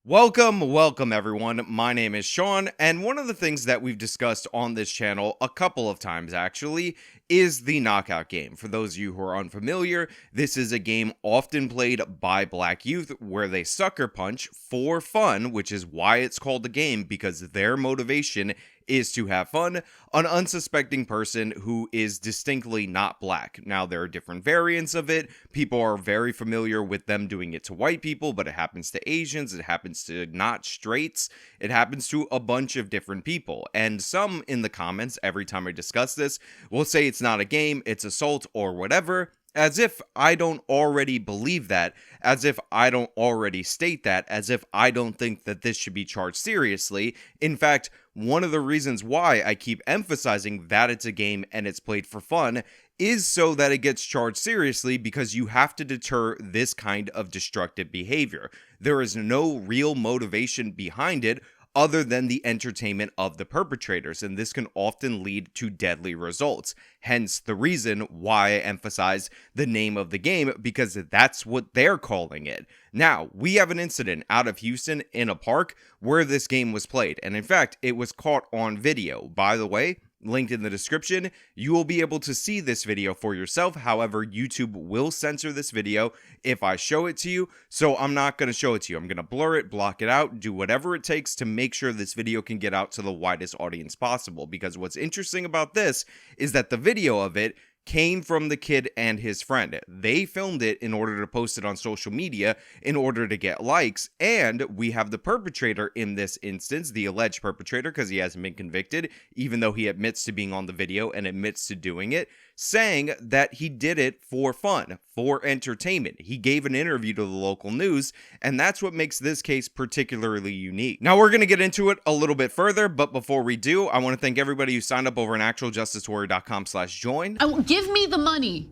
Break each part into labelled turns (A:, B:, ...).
A: Welcome everyone. My name is Sean, and one of the things that we've discussed on this channel a couple of times actually is the knockout game. For those of you who are unfamiliar, this is a game often played by black youth where they sucker punch for fun, which is why it's called a game, because their motivation is to have fun, an unsuspecting person who is distinctly not black. Now, there are different variants of it. People are very familiar with them doing it to white people, but it happens to Asians, it happens to not straights, it happens to a bunch of different people. And some in the comments, every time I discuss this, will say it's not a game, it's assault or whatever, as if I don't already believe that, as if I don't already state that, as if I don't think that this should be charged seriously. In fact, one of the reasons why I keep emphasizing that it's a game and it's played for fun is so that it gets charged seriously, because you have to deter this kind of destructive behavior. There is no real motivation behind it other than the entertainment of the perpetrators, and this can often lead to deadly results. Hence the reason why I emphasize the name of the game, because that's what they're calling it. Now, we have an incident out of Houston in a park where this game was played, and in fact, it was caught on video. By the way, linked in the description, you will be able to see this video for yourself. However, YouTube will censor this video if I show it to you, so I'm not going to show it to you. I'm going to blur it, block it out, do whatever it takes to make sure this video can get out to the widest audience possible. Because what's interesting about this is that the video of it came from the kid and his friend. They filmed it in order to post it on social media in order to get likes, and we have the perpetrator in this instance, the alleged perpetrator, because he hasn't been convicted, even though he admits to being on the video and admits to doing it, saying that he did it for fun, for entertainment. He gave an interview to the local news, and that's what makes this case particularly unique. Now, we're going to get into it a little bit further, but before we do, I want to thank everybody who signed up over on actualjusticewarrior.com/join.
B: Give me the money.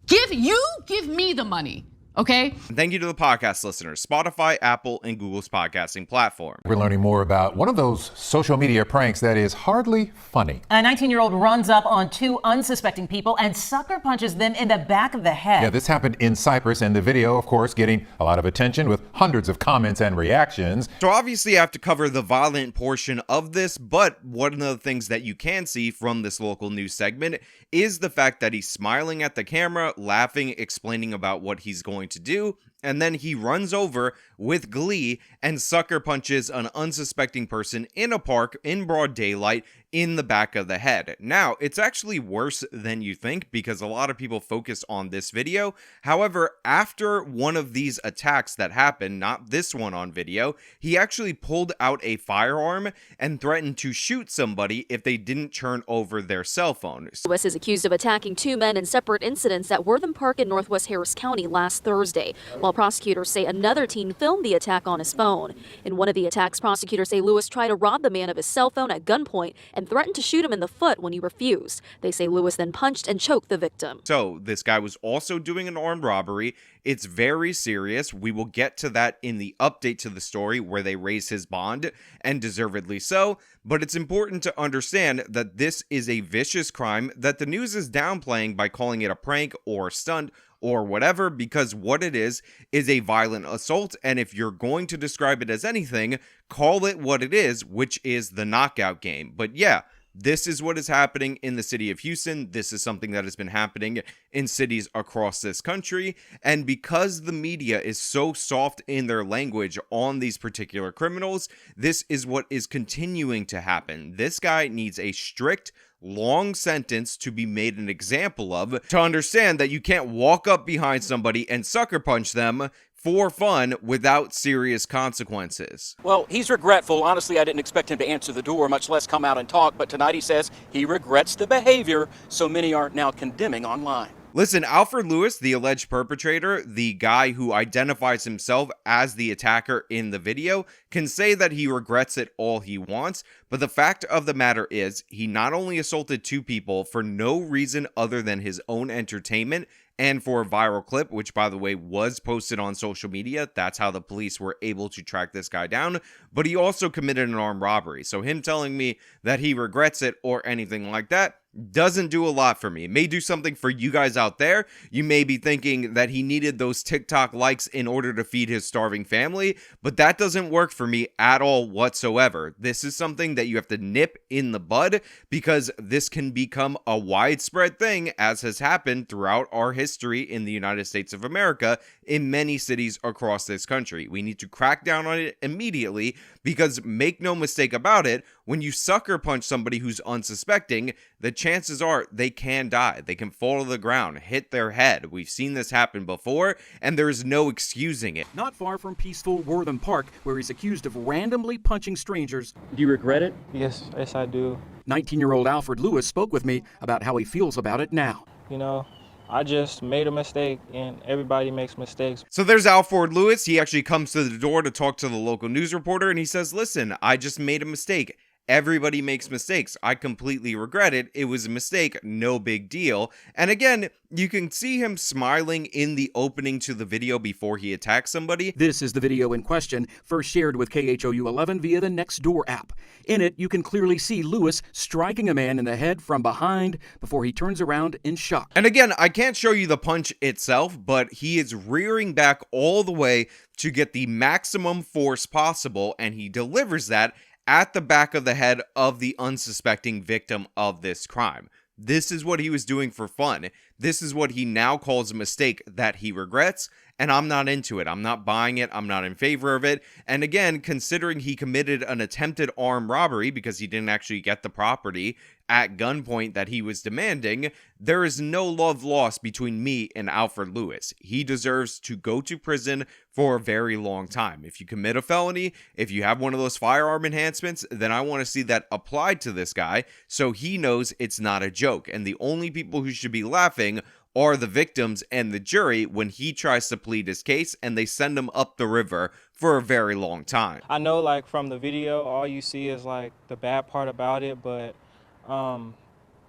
B: Give me the money. Okay?
A: And thank you to the podcast listeners, Spotify, Apple, and Google's podcasting platform.
C: We're learning more about one of those social media pranks that is hardly funny.
D: A 19-year-old runs up on two unsuspecting people and sucker punches them in the back of the head.
C: Yeah, this happened in Cyprus, and the video, of course, getting a lot of attention with hundreds of comments and reactions.
A: So obviously I have to cover the violent portion of this, but one of the things that you can see from this local news segment is the fact that he's smiling at the camera, laughing, explaining about what he's going to do, and then he runs over with glee and sucker punches an unsuspecting person in a park in broad daylight in the back of the head. Now, it's actually worse than you think, because a lot of people focus on this video. However, after one of these attacks that happened, not this one on video, he actually pulled out a firearm and threatened to shoot somebody if they didn't turn over their cell phone.
E: Lewis is accused of attacking two men in separate incidents at Wortham Park in Northwest Harris County last Thursday, while prosecutors say another teen filmed the attack on his phone. In one of the attacks, prosecutors say Lewis tried to rob the man of his cell phone at gunpoint and threatened to shoot him in the foot when he refused. They say Lewis then punched and choked the victim.
A: So this guy was also doing an armed robbery. It's very serious. We will get to that in the update to the story where they raise his bond, and deservedly so. But it's important to understand that this is a vicious crime that the news is downplaying by calling it a prank or stunt or whatever, because what it is a violent assault, and if you're going to describe it as anything, call it what it is, which is the knockout game. But yeah, this is what is happening in the city of Houston. This is something that has been happening in cities across this country. And because the media is so soft in their language on these particular criminals, this is what is continuing to happen. This guy needs a strict, long sentence to be made an example of, to understand that you can't walk up behind somebody and sucker punch them for fun without serious consequences.
F: Well, he's regretful. Honestly, I didn't expect him to answer the door, much less come out and talk, but tonight he says he regrets the behavior so many are now condemning online.
A: Listen, Alfred Lewis, the alleged perpetrator, the guy who identifies himself as the attacker in the video, can say that he regrets it all he wants, but the fact of the matter is, he not only assaulted two people for no reason other than his own entertainment, and for a viral clip, which by the way was posted on social media. That's how the police were able to track this guy down. But he also committed an armed robbery. So him telling me that he regrets it or anything like that doesn't do a lot for me. It may do something for you guys out there. You may be thinking that he needed those TikTok likes in order to feed his starving family, but that doesn't work for me at all whatsoever. This is something that you have to nip in the bud, because this can become a widespread thing, as has happened throughout our history in the United States of America in many cities across this country. We need to crack down on it immediately, because make no mistake about it, when you sucker punch somebody who's unsuspecting, the chances are they can die. They can fall to the ground, hit their head. We've seen this happen before, and there is no excusing it.
F: Not far from peaceful Wortham Park, where he's accused of randomly punching strangers. Do you regret it?
G: Yes, I do.
F: 19-year-old Alfred Lewis spoke with me about how he feels about it now.
G: You know, I just made a mistake, and everybody makes mistakes.
A: So there's Alford Lewis. He actually comes to the door to talk to the local news reporter, and he says, listen, I just made a mistake. Everybody makes mistakes. I completely regret it. It was a mistake. No big deal. And again, you can see him smiling in the opening to the video before he attacks somebody.
F: This is the video in question, first shared with KHOU 11 via the Nextdoor app. In it, you can clearly see Lewis striking a man in the head from behind before he turns around in shock.
A: And again, I can't show you the punch itself, but he is rearing back all the way to get the maximum force possible, and he delivers that at the back of the head of the unsuspecting victim of this crime. This is what he was doing for fun. This is what he now calls a mistake that he regrets, and I'm not into it. I'm not buying it. I'm not in favor of it. And again, considering he committed an attempted armed robbery because he didn't actually get the property at gunpoint that he was demanding, there is no love lost between me and Alfred Lewis. He deserves to go to prison for a very long time. If you commit a felony, if you have one of those firearm enhancements, then I want to see that applied to this guy so he knows it's not a joke. And the only people who should be laughing are the victims and the jury when he tries to plead his case and they send him up the river for a very long time.
G: I know, like, from the video, all you see is, like, the bad part about it, but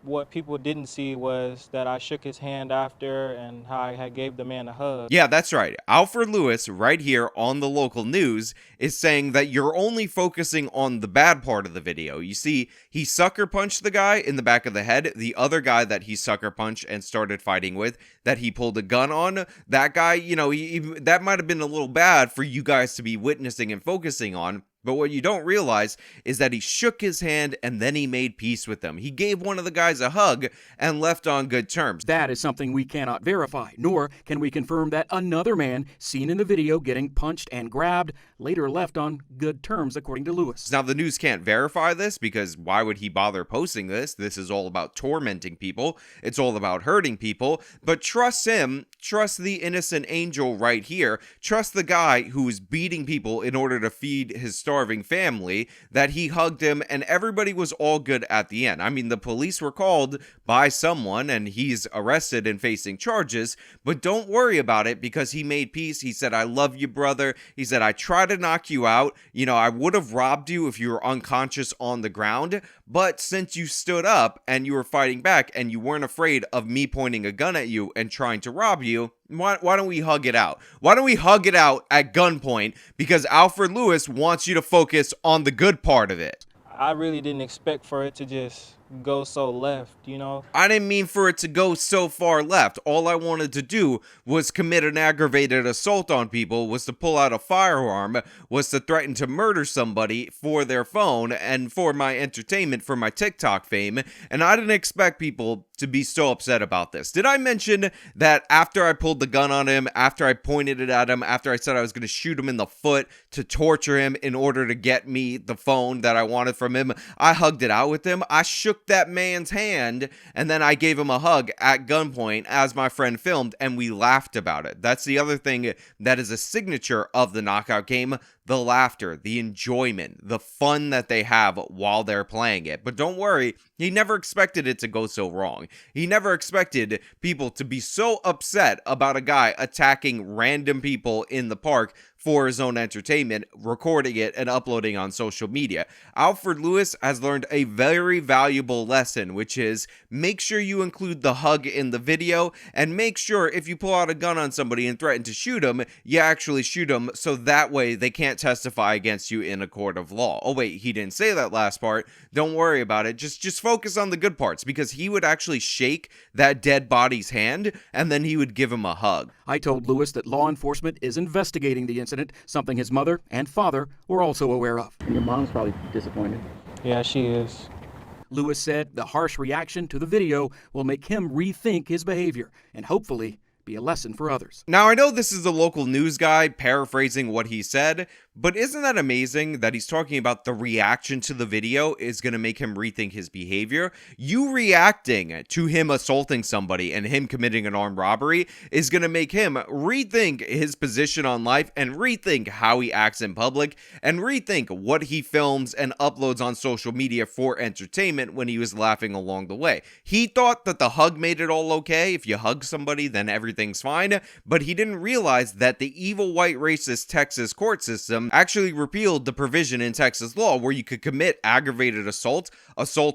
G: what people didn't see was that I shook his hand after and how I had gave the man a hug.
A: Yeah, that's right. Alfred Lewis, right here on the local news, is saying that you're only focusing on the bad part of the video. You see, he sucker punched the guy in the back of the head. The other guy that he sucker punched and started fighting with, that he pulled a gun on, that guy, you know, that might have been a little bad for you guys to be witnessing and focusing on. But what you don't realize is that he shook his hand and then he made peace with them. He gave one of the guys a hug and left on good terms.
F: That is something we cannot verify, nor can we confirm that another man seen in the video getting punched and grabbed later left on good terms, according to Lewis.
A: Now, the news can't verify this because why would he bother posting this? This is all about tormenting people. It's all about hurting people. But trust him. Trust the innocent angel right here. Trust the guy who is beating people in order to feed his starving family, that he hugged him and everybody was all good at the end. I mean, the police were called by someone and he's arrested and facing charges, but don't worry about it because he made peace. He said, I love you, brother. He said, I tried to knock you out. You know, I would have robbed you if you were unconscious on the ground, but since you stood up and you were fighting back and you weren't afraid of me pointing a gun at you and trying to rob you, why don't we hug it out? Why don't we hug it out at gunpoint? Because Alfred Lewis wants you to focus on the good part of it.
G: I really didn't expect for it to just go so left, you know?
A: I didn't mean for it to go so far left. All I wanted to do was commit an aggravated assault on people, was to pull out a firearm, was to threaten to murder somebody for their phone and for my entertainment, for my TikTok fame, and I didn't expect people to be so upset about this. Did I mention that after I pulled the gun on him, after I pointed it at him, after I said I was going to shoot him in the foot to torture him in order to get me the phone that I wanted from him, I hugged it out with him. I shook that man's hand and then I gave him a hug at gunpoint as my friend filmed, and we laughed about it. That's the other thing that is a signature of the knockout game: the laughter, the enjoyment, the fun that they have while they're playing it. But don't worry, he never expected it to go so wrong. He never expected people to be so upset about a guy attacking random people in the park for his own entertainment, recording it and uploading on social media. Alfred Lewis has learned a very valuable lesson, which is make sure you include the hug in the video, and make sure if you pull out a gun on somebody and threaten to shoot him, you actually shoot him, so that way they can't can't testify against you in a court of law. Oh wait, he didn't say that last part. Don't worry about it. Just focus on the good parts, because he would actually shake that dead body's hand and then he would give him a hug.
F: I told Lewis that law enforcement is investigating the incident, something his mother and father were also aware of.
H: And your mom's probably disappointed.
G: Yeah, she is.
F: Lewis said the harsh reaction to the video will make him rethink his behavior and hopefully be a lesson for others.
A: Now, I know this is a local news guy paraphrasing what he said, but isn't that amazing that he's talking about the reaction to the video is going to make him rethink his behavior? You reacting to him assaulting somebody and him committing an armed robbery is going to make him rethink his position on life and rethink how he acts in public and rethink what he films and uploads on social media for entertainment when he was laughing along the way. He thought that the hug made it all okay. If you hug somebody, then everything's fine, but he didn't realize that the evil white racist Texas court system actually repealed the provision in Texas law where you could commit aggravated assault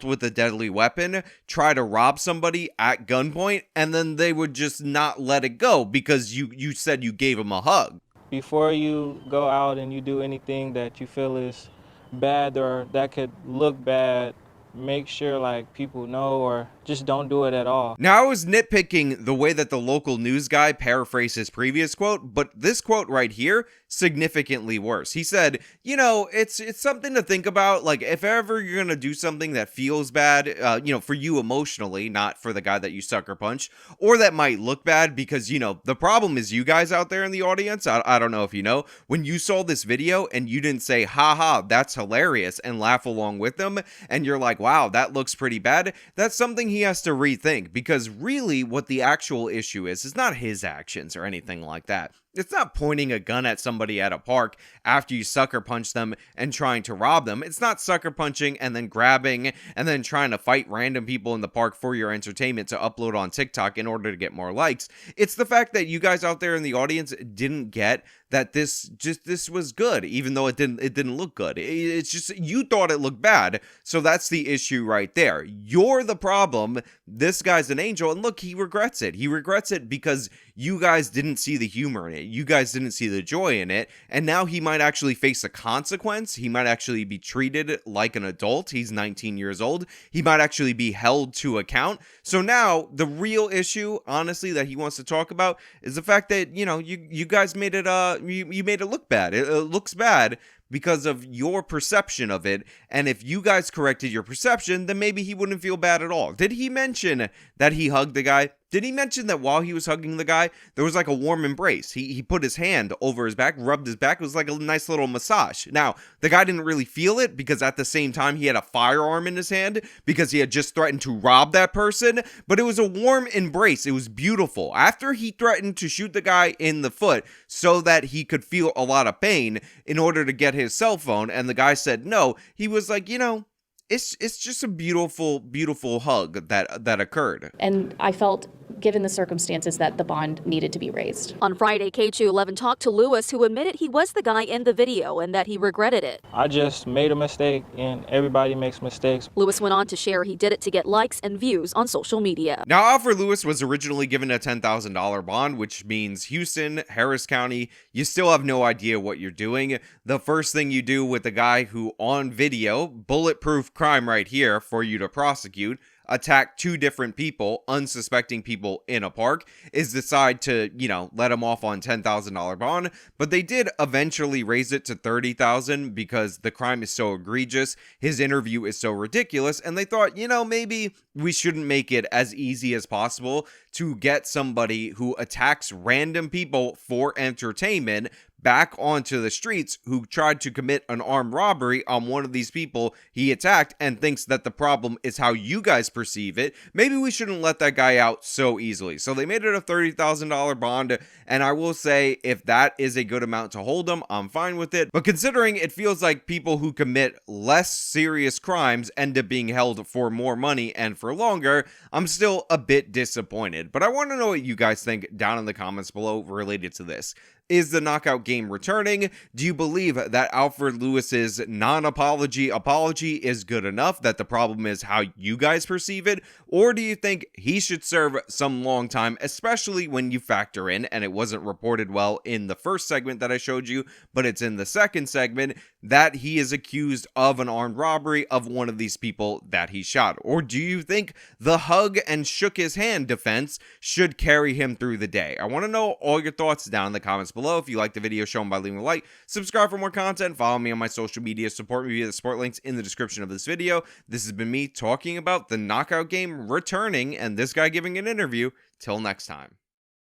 A: with a deadly weapon, try to rob somebody at gunpoint, and then they would just not let it go because you said you gave him a hug.
G: Before you go out and you do anything that you feel is bad or that could look bad, make sure like people know, or just don't do it at all.
A: Now, I was nitpicking the way that the local news guy paraphrased his previous quote, but this quote right here, significantly worse. He said, you know, it's something to think about. Like, if ever you're gonna do something that feels bad, for you emotionally, not for the guy that you sucker punch, or that might look bad because, the problem is you guys out there in the audience, I don't know if you know, when you saw this video and you didn't say, haha, that's hilarious, and laugh along with them, and you're like, wow, that looks pretty bad, that's something he has to rethink, because really what the actual issue is not his actions or anything like that. It's not pointing a gun at somebody at a park after you sucker punch them and trying to rob them. It's not sucker punching and then grabbing and then trying to fight random people in the park for your entertainment to upload on TikTok in order to get more likes. It's the fact that you guys out there in the audience didn't get that this was good, even though it didn't look good. It's just you thought it looked bad, so that's the issue right there. You're the problem. This guy's an angel, and look, he regrets it. He regrets it because you guys didn't see the humor in it. You guys didn't see the joy in it, and now he might actually face a consequence. He might actually be treated like an adult. He's 19 years old. He might actually be held to account. So now the real issue, honestly, that he wants to talk about is the fact that, you guys made it you made it look bad. It looks bad because of your perception of it, and if you guys corrected your perception, then maybe he wouldn't feel bad at all. Did he mention that he hugged the guy? Did he mention that while he was hugging the guy, there was like a warm embrace? He put his hand over his back, rubbed his back. It was like a nice little massage. Now, the guy didn't really feel it because at the same time he had a firearm in his hand because he had just threatened to rob that person, but it was a warm embrace. It was beautiful. After he threatened to shoot the guy in the foot so that he could feel a lot of pain in order to get his cell phone, and the guy said no, he was like, it's just a beautiful, beautiful hug that occurred.
I: And I felt, given the circumstances, that the bond needed to be raised.
E: On Friday, KHU11 talked to Lewis, who admitted he was the guy in the video and that he regretted it.
G: I just made a mistake, and everybody makes mistakes.
E: Lewis went on to share he did it to get likes and views on social media.
A: Now, Alfred Lewis was originally given a $10,000 bond, which means Houston, Harris County, you still have no idea what you're doing. The first thing you do with the guy who, on video, bulletproof crime right here for you to prosecute, attack two different people, unsuspecting people in a park, is decide to, let him off on $10,000 bond. But they did eventually raise it to $30,000 because the crime is so egregious, his interview is so ridiculous, and they thought, maybe we shouldn't make it as easy as possible to get somebody who attacks random people for entertainment back onto the streets, who tried to commit an armed robbery on one of these people he attacked and thinks that the problem is how you guys perceive it. Maybe we shouldn't let that guy out so easily. So they made it a $30,000 bond, and I will say, if that is a good amount to hold him, I'm fine with it. But considering it feels like people who commit less serious crimes end up being held for more money and for longer, I'm still a bit disappointed. But I want to know what you guys think down in the comments below related to this. Is the knockout game returning? Do you believe that Alfred Lewis's non-apology apology is good enough, that the problem is how you guys perceive it? Or do you think he should serve some long time, especially when you factor in, and it wasn't reported well in the first segment that I showed you, but it's in the second segment, that he is accused of an armed robbery of one of these people that he shot? Or do you think the hug and shook his hand defense should carry him through the day? I want to know all your thoughts down in the comments below. If you like the video, show them by leaving a like, subscribe for more content, follow me on my social media, support me via the support links in the description of this video. This has been me talking about the knockout game returning and this guy giving an interview. Till next time.